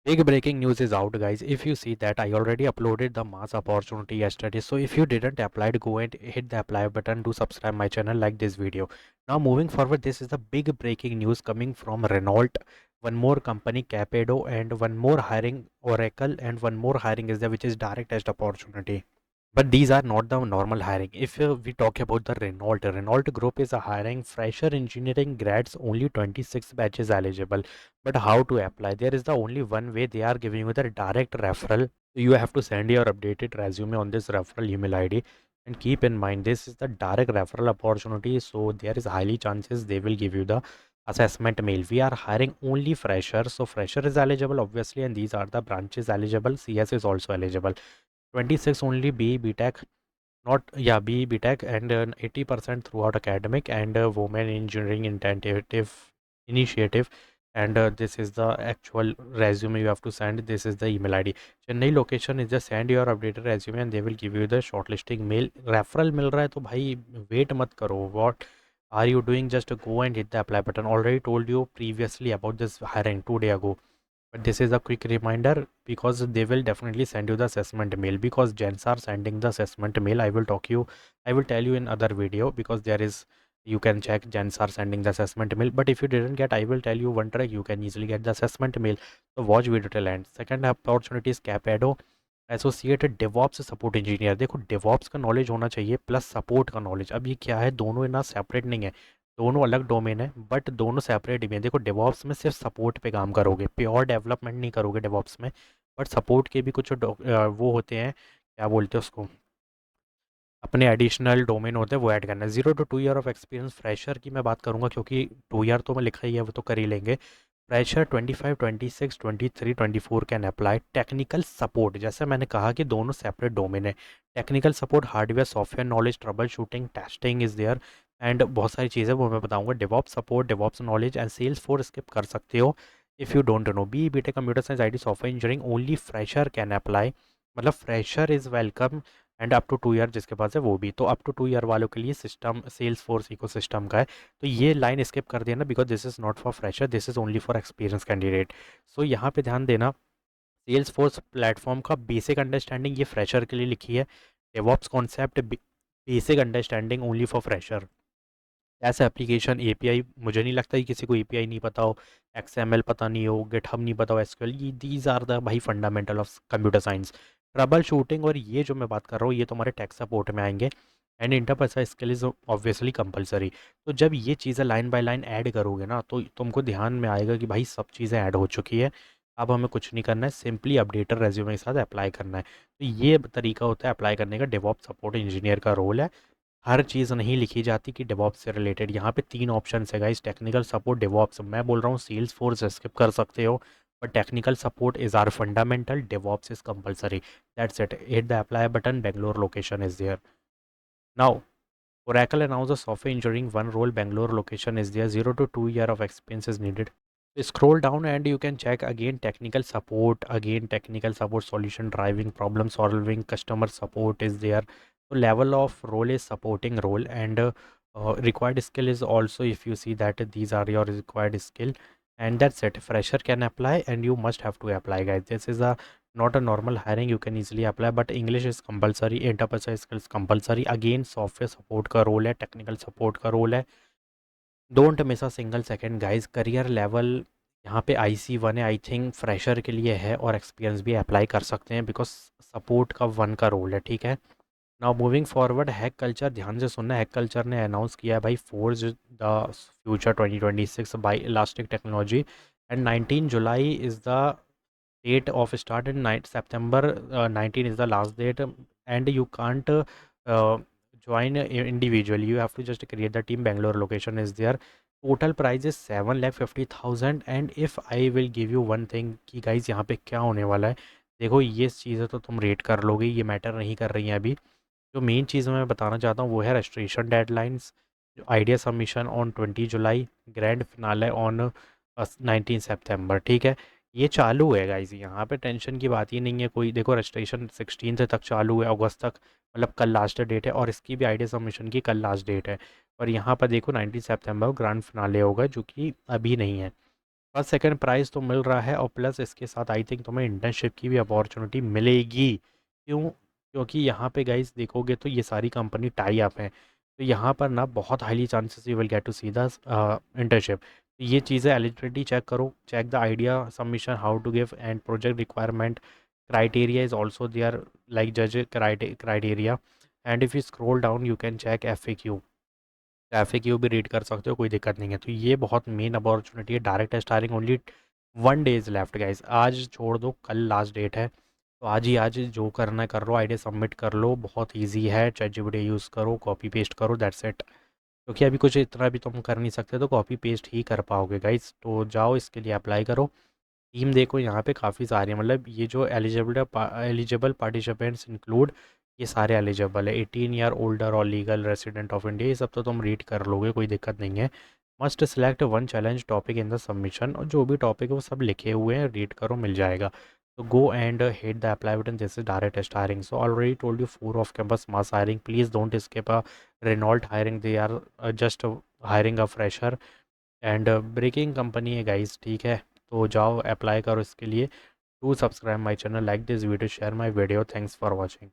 Big breaking news is out, guys. If you see that, I already uploaded the mass opportunity yesterday. So if you didn't apply, go and hit the apply button. Do subscribe my channel, like this video. Now moving forward, this is the big breaking news coming from Renault. One more company, Capado, and one more hiring, Oracle, and one more hiring is there, which is direct test opportunity. But these are not the normal hiring. If we talk about the Renault Group is a hiring fresher engineering grads, only 26 batches eligible. But how to apply? There is the only one way. They are giving you the direct referral. You have to send your updated resume on this referral email ID. And keep in mind, this is the direct referral opportunity. So there is highly chances they will give you the assessment mail. We are hiring only freshers. So fresher is eligible, obviously, and these are the branches eligible. CS is also eligible. 26 only BE BTech, not yeah BE BTech, and 80% throughout academic and women engineering initiative. And this is the actual resume you have to send. This is the email ID. Chennai location is just send your updated resume and they will give you the shortlisting mail. Referral मिल रहा है तो भाई wait मत करो. What are you doing? Just go and hit the apply button. Already told you previously about this hiring 2 day ago. But this is a quick reminder because they will definitely send you the assessment mail, because gents are sending the assessment mail. I will tell you in other video, because there is, you can check gents are sending the assessment mail. But if you didn't get, I will tell you one trick, you can easily get the assessment mail. So watch video till end. Second opportunity is Capado, associated DevOps support engineer. देखो DevOps का knowledge होना चाहिए plus support का knowledge. अब ये क्या है, दोनों ना सेपरेट नहीं है, दोनों अलग डोमेन है बट दोनों सेपरेट भी हैं. देखो डेवॉप्स में सिर्फ सपोर्ट पे काम करोगे, प्योर डेवलपमेंट नहीं करोगे डेवॉप्स में. बट सपोर्ट के भी कुछ वो होते हैं, क्या बोलते हैं उसको, अपने एडिशनल डोमेन होते हैं, वो ऐड करना है. 0 to 2 year of experience fresher की मैं बात करूंगा, क्योंकि 2 ईयर तो मैं लिखा ही है, वो तो कर ही लेंगे. Fresher 25, 26, 23, 24 can apply. Technical support, जैसे मैंने कहा कि दोनों सेपरेट डोमेन है. Technical support hardware software knowledge, troubleshooting, testing is there, and बहुत सारी चीज़ें वो मैं बताऊंगा. DevOps support, DevOps knowledge and Salesforce skip कर सकते हो if you don't know. B BTech computer science IT software engineering, only fresher can apply. मतलब fresher is welcome, and up to 2 year जिसके पास है वो भी. तो अप टू 2 ईयर वालों के लिए system Salesforce ecosystem का है. तो ये लाइन स्किप कर देना, because this is not for fresher, this is only for experience candidate. So यहाँ पे ध्यान देना, सेल्स फोर्स प्लेटफॉर्म का बेसिक अंडरस्टैंडिंग ये फ्रेशर के लिए लिखी है. DevOps concept basic understanding only for fresher. ऐसा एप्लीकेशन एपीआई, मुझे नहीं लगता कि किसी को एपीआई नहीं पता हो, एक्सएमएल पता नहीं हो, गिटहब नहीं पता हो, एसक्यूएल, ये दीज आर द भाई fundamental of computer science. Trouble shooting और ये जो मैं बात कर रहा हूँ, ये तुम्हारे टेक सपोर्ट में आएंगे. And interpersonal skill is obviously compulsory. तो जब ये चीज़ें लाइन बाय लाइन ऐड करोगे ना, तो तुमको ध्यान में आएगा कि भाई सब चीज़ें ऐड हो चुकी है. अब हमें कुछ नहीं करना है, सिंपली अपडेटेड रेज्यूमे के साथ अप्लाई करना है. तो ये तरीका होता है अप्लाई करने का. डेवॉप सपोर्ट इंजीनियर का रोल है. हर चीज़ नहीं लिखी जाती कि डेवॉप्स से रिलेटेड. यहाँ पे 3 ऑप्शन है गाइस, टेक्निकल सपोर्ट, डेवॉप्स. मैं बोल रहा हूँ सेल्स फोर्स स्किप कर सकते हो, but technical support is our fundamental, DevOps is compulsory. That's it. Hit the apply button. Bangalore location is there. Now Oracle announced a software engineering one role, Bangalore location is there. 0 to 2 year of experience is needed. Scroll down and you can check again technical support, solution driving, problem solving, customer support is there. So level of role is supporting role, and required skill is also, if you see that these are your required skill, and that's it. Fresher can apply and you must have to apply, guys. This is a not a normal hiring, you can easily apply, but English is compulsory, interpersonal skills compulsory. Again software support का role है, technical support का role है. Don't miss a single second guys. Career level यहाँ पे IC1 है, I think fresher के लिए है, और एक्सपीरियंस भी अप्लाई कर सकते हैं, बिकॉज सपोर्ट का 1 का रोल है. ठीक है. Now moving forward, hack culture ध्यान से सुनना. हैक कल्चर ने अनाउंस किया है भाई, forge the future 2026 by elastic technology, and 19 July is the date of start, and 9 September 19 is the last date, and you can't join individually, you have to just create the team. Bangalore location is there. Total price is 7,50,000. and if I will give you one thing कि guys यहाँ पे क्या होने वाला है, देखो ये चीज़ें तो तुम रेट कर लोगे, ये मैटर नहीं कर रही हैं अभी. जो मेन चीज़ मैं बताना चाहता हूँ वो है registration deadlines. Idea submission on 20 July, grand finale on 19 सितंबर. ठीक है. ये चालू है गाइज, यहाँ पे टेंशन की बात ही नहीं है कोई. देखो रजिस्ट्रेशन 16 तक चालू है, अगस्त तक, मतलब कल लास्ट डेट है, और इसकी भी आइडिया सबमिशन की कल लास्ट डेट है. और यहाँ पर देखो 19 सितंबर को ग्रैंड फिनाले होगा, जो कि अभी नहीं है. फर्स्ट सेकंड प्राइज़ तो मिल रहा है और प्लस इसके साथ आई थिंक तुम्हें इंटर्नशिप की भी अपॉर्चुनिटी मिलेगी। क्यों? क्योंकि यहाँ पे गाइस देखोगे तो ये सारी कंपनी टाई अप है, तो यहाँ पर ना बहुत highly chances you will get to see the internship. ये चीज़ें एलिजिबिलिटी चेक करो, check the idea submission how to give and project requirement criteria is also there, like judge criteria, and if you scroll down you can check FAQ। FAQ भी read कर सकते हो, कोई दिक्कत नहीं है। तो ये बहुत मेन अपॉर्चुनिटी है। Direct starring only 1 days left guys, आज छोड़ दो, कल लास्ट डेट है। तो आज जो करना है कर लो, आइडिया सबमिट कर लो, बहुत ईजी है। ChatGPT यूज़ करो, कॉपी पेस्ट करो, दैट्स इट। क्योंकि अभी कुछ इतना भी तुम कर नहीं सकते, तो कॉपी पेस्ट ही कर पाओगे गाइस। तो जाओ इसके लिए अप्लाई करो। टीम देखो यहाँ पे काफ़ी सारी है, मतलब ये जो एलिजिबल पार्टिसिपेंट्स इंक्लूड, ये सारे एलिजिबल है। 18 ईयर ओल्डर और लीगल रेसिडेंट ऑफ इंडिया, ये सब तो तुम रीड कर लोगे, कोई दिक्कत नहीं है। Must select one challenge topic in the submission, और जो भी टॉपिक है वो सब लिखे हुए हैं, रीड करो, मिल जाएगा। तो go and hit the apply button, this is direct hiring. So already told you 4 off campus mass hiring, please don't skip a Renault hiring, they are just hiring a fresher and breaking company है guys, ठीक है। तो जाओ apply करो इसके लिए। Do subscribe my channel, like this video, share my video, thanks for watching.